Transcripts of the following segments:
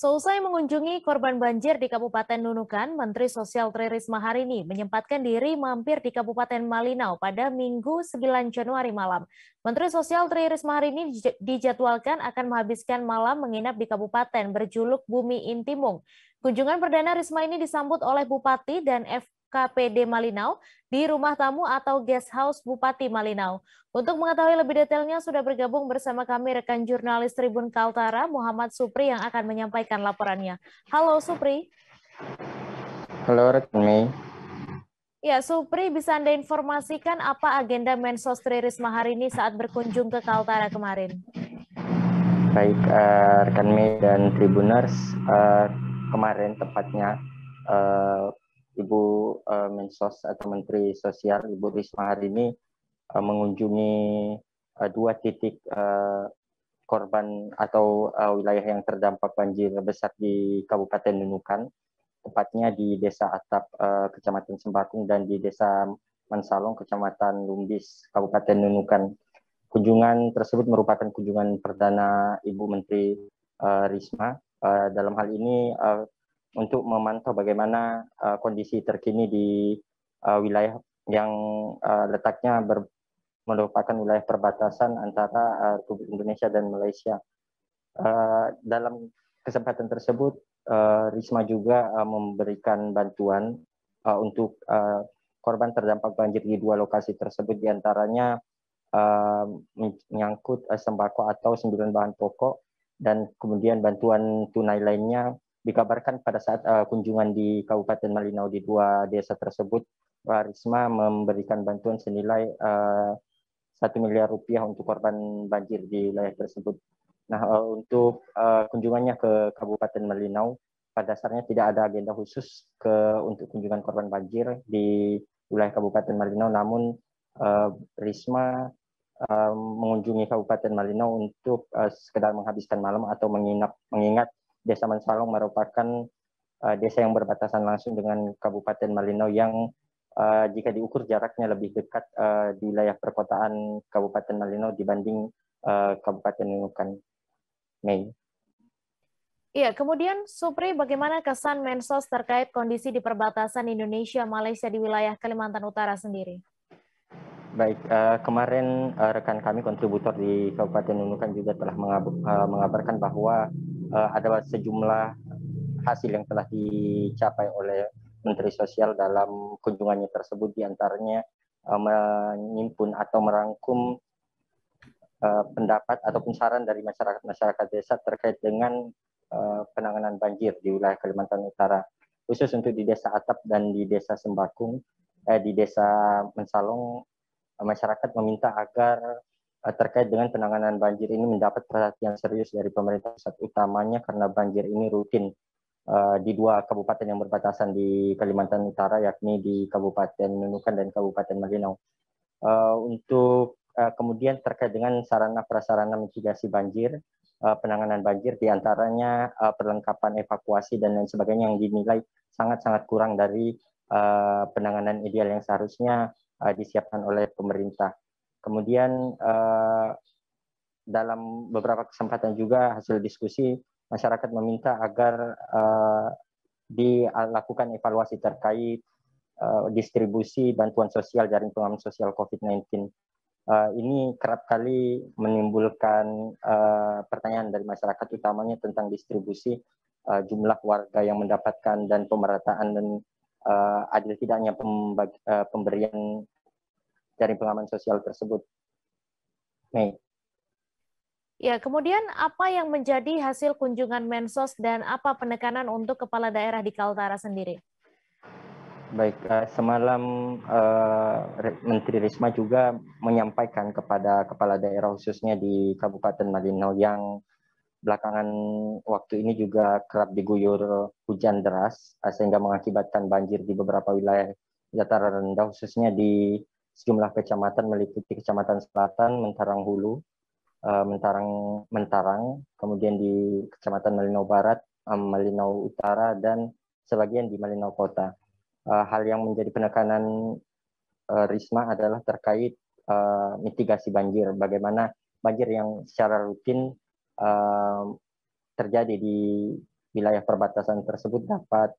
Seusai mengunjungi korban banjir di Kabupaten Nunukan, Menteri Sosial Tri Risma hari ini menyempatkan diri mampir di Kabupaten Malinau pada Minggu 9 Januari malam. Menteri Sosial Tri Risma hari ini dijadwalkan akan menghabiskan malam menginap di kabupaten berjuluk Bumi Intimung. Kunjungan perdana Risma ini disambut oleh Bupati dan FKPD Malinau di rumah tamu atau guest house Bupati Malinau. Untuk mengetahui lebih detailnya sudah bergabung bersama kami rekan jurnalis Tribun Kaltara Muhammad Supri yang akan menyampaikan laporannya. Halo Supri. Halo rekan Mei. Ya Supri, bisa Anda informasikan apa agenda Mensos Tri Risma hari ini saat berkunjung ke Kaltara kemarin? Baik rekan Mei dan Tribuners, kemarin tepatnya Ibu Mensos atau Menteri Sosial Ibu Risma hari ini mengunjungi dua titik korban atau wilayah yang terdampak banjir besar di Kabupaten Nunukan, tepatnya di Desa Atap, Kecamatan Sembakung, dan di Desa Mansalong, Kecamatan Lumbis, Kabupaten Nunukan. Kunjungan tersebut merupakan kunjungan perdana Ibu Menteri Risma. Dalam hal ini untuk memantau bagaimana kondisi terkini di wilayah yang letaknya merupakan wilayah perbatasan antara Republik Indonesia dan Malaysia. Dalam kesempatan tersebut, Risma juga memberikan bantuan untuk korban terdampak banjir di dua lokasi tersebut, diantaranya menyangkut sembako atau 9 bahan pokok, dan kemudian bantuan tunai lainnya. Dikabarkan pada saat kunjungan di Kabupaten Malinau di dua desa tersebut, Risma memberikan bantuan senilai 1 miliar rupiah untuk korban banjir di wilayah tersebut. Nah, untuk kunjungannya ke Kabupaten Malinau, pada dasarnya tidak ada agenda khusus untuk kunjungan korban banjir di wilayah Kabupaten Malinau, namun Risma mengunjungi Kabupaten Malinau untuk sekedar menghabiskan malam atau mengingat Desa Mansalong merupakan desa yang berbatasan langsung dengan Kabupaten Malinau yang jika diukur jaraknya lebih dekat di wilayah perkotaan Kabupaten Malinau dibanding Kabupaten Nunukan. Mei. Iya, kemudian Supri, bagaimana kesan Mensos terkait kondisi di perbatasan Indonesia-Malaysia di wilayah Kalimantan Utara sendiri? Baik, kemarin rekan kami kontributor di Kabupaten Nunukan juga telah mengabarkan bahwa ada sejumlah hasil yang telah dicapai oleh Menteri Sosial dalam kunjungannya tersebut, diantaranya menyimpun atau merangkum pendapat ataupun saran dari masyarakat desa terkait dengan penanganan banjir di wilayah Kalimantan Utara, khusus untuk di Desa Atap dan di Desa Sembakung. Di Desa Mensalong, masyarakat meminta agar terkait dengan penanganan banjir ini mendapat perhatian serius dari pemerintah pusat, utamanya karena banjir ini rutin di dua kabupaten yang berbatasan di Kalimantan Utara, yakni di Kabupaten Nunukan dan Kabupaten Malinau. Untuk kemudian terkait dengan sarana prasarana mitigasi banjir, penanganan banjir, diantaranya perlengkapan evakuasi dan lain sebagainya yang dinilai sangat-sangat kurang dari penanganan ideal yang seharusnya disiapkan oleh pemerintah. Kemudian dalam beberapa kesempatan juga hasil diskusi, masyarakat meminta agar dilakukan evaluasi terkait distribusi bantuan sosial jaring pengaman sosial COVID-19. Ini kerap kali menimbulkan pertanyaan dari masyarakat, utamanya tentang distribusi jumlah warga yang mendapatkan dan pemerataan dan adil tidaknya pemberian jaring pengaman sosial tersebut. Mei. Ya, kemudian apa yang menjadi hasil kunjungan Mensos dan apa penekanan untuk kepala daerah di Kaltara sendiri? Baik, semalam Menteri Risma juga menyampaikan kepada kepala daerah khususnya di Kabupaten Malinau yang belakangan waktu ini juga kerap diguyur hujan deras sehingga mengakibatkan banjir di beberapa wilayah dataran rendah, khususnya di sejumlah kecamatan meliputi Kecamatan Selatan, Mentarang Hulu, Mentarang, kemudian di Kecamatan Malinau Barat, Malinau Utara, dan sebagian di Malinau Kota. Hal yang menjadi penekanan Risma adalah terkait mitigasi banjir, bagaimana banjir yang secara rutin terjadi di wilayah perbatasan tersebut dapat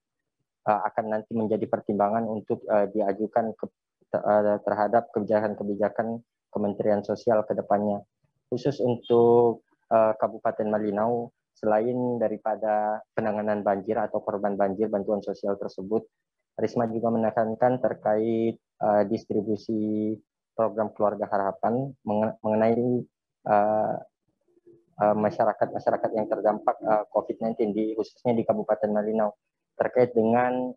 akan nanti menjadi pertimbangan untuk diajukan terhadap kebijakan-kebijakan Kementerian Sosial ke depannya. Khusus untuk Kabupaten Malinau, selain daripada penanganan banjir atau korban banjir bantuan sosial tersebut, Risma juga menekankan terkait distribusi program Keluarga Harapan mengenai masyarakat yang terdampak COVID-19 khususnya di Kabupaten Malinau terkait dengan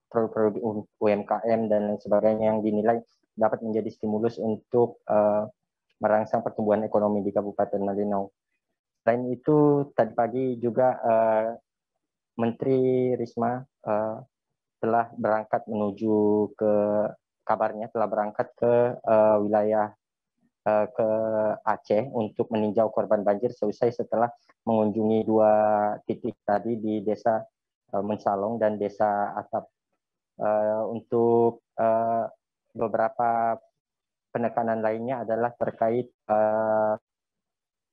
produk-produk UMKM dan lain sebagainya yang dinilai dapat menjadi stimulus untuk merangsang pertumbuhan ekonomi di Kabupaten Malinau. Selain itu, tadi pagi juga Menteri Risma telah berangkat telah berangkat ke wilayah ke Aceh untuk meninjau korban banjir seusai setelah mengunjungi 2 titik tadi di Desa Mensalong dan Desa Atap. Untuk beberapa penekanan lainnya adalah terkait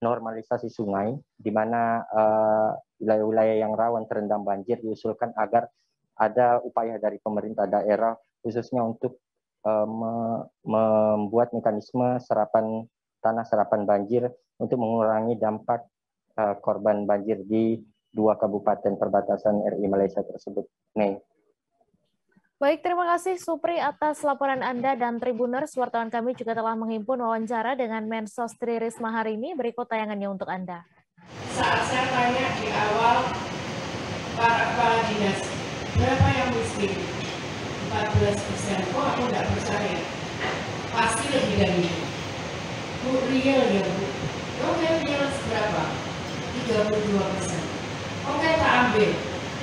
normalisasi sungai, di mana wilayah-wilayah yang rawan terendam banjir diusulkan agar ada upaya dari pemerintah daerah khususnya untuk membuat mekanisme serapan tanah, serapan banjir untuk mengurangi dampak korban banjir di 2 kabupaten perbatasan RI Malaysia tersebut. Baik, terima kasih Supri atas laporan Anda dan Tribuners. Wartawan kami juga telah menghimpun wawancara dengan Mensos Tri Risma hari ini. Berikut tayangannya untuk Anda. Saat saya tanya di awal para kepala dinas, berapa yang miskin? 14%. Oh, aku nggak percaya. Pasti lebih dari itu. Bu, real ya Bu. Oke, real seberapa? 32%. Oke, tak ambil.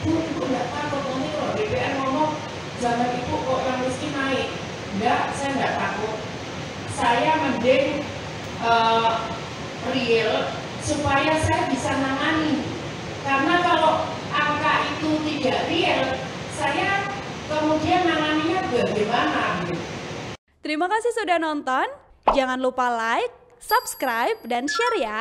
Bu, Ibu nggak takut nanti kalau DPR ngomong zaman Ibu kok yang miskin naik. Enggak, saya nggak takut. Saya mending real supaya saya bisa nangani. Karena kalau angka itu tidak real, saya kemudian nanganinya bagaimana? Terima kasih sudah nonton. Jangan lupa like, subscribe, dan share ya.